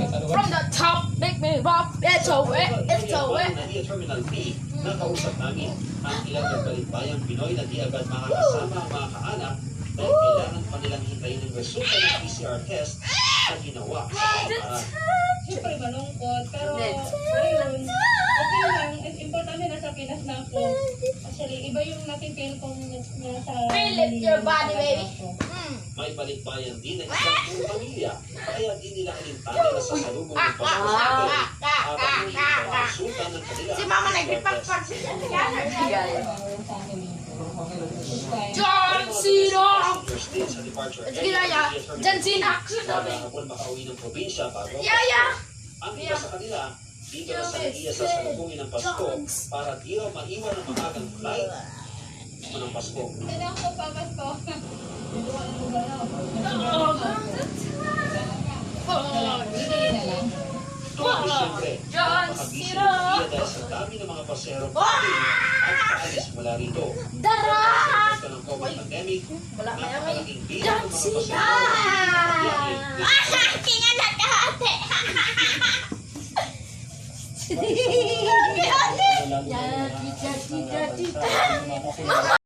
From the top, make me rock. It's a way, it's a way. Terminal B, nakausap namin ang ilang nagbalikbayang Pinoy na di agad makakasama ang mga kaanak dahil kailangan pa nilang hintayin ang resulta ng PCR test na ginawa sa pamamaraan. Siyempre malungkot, pero ayun, okay lang. Importante na sa Pinas na ako. Actually, iba yung natin-feel kong nasa... Feel it, your body, baby. May balikbayan din ang isang buong pamilya, kaya di nila alintana na sa salubong ng pamamaraan habang nagpapasulta ng kanila. Si Mama nagpipagpag siya. John Cena! Sige na, ya. John Cena! Habang makauwi ng probinsya bago Yeah. ang iba sa kanila, dito na sa Nadia sa salubungin ng Pasko para di raw maiwan ang maagang flight ng Pasko. Saan ako papasko? Bibili na lang. Siyempre, John makabisi Cena! ng Nadia dahil sa dami ng mga pasero at paalis mula rito. Dara! Sa ng COVID pandemic, Wala kaya may napakalaking bilang John ng mga Cena! pasero. Kinganak ka ate! Yan, tita. Mama!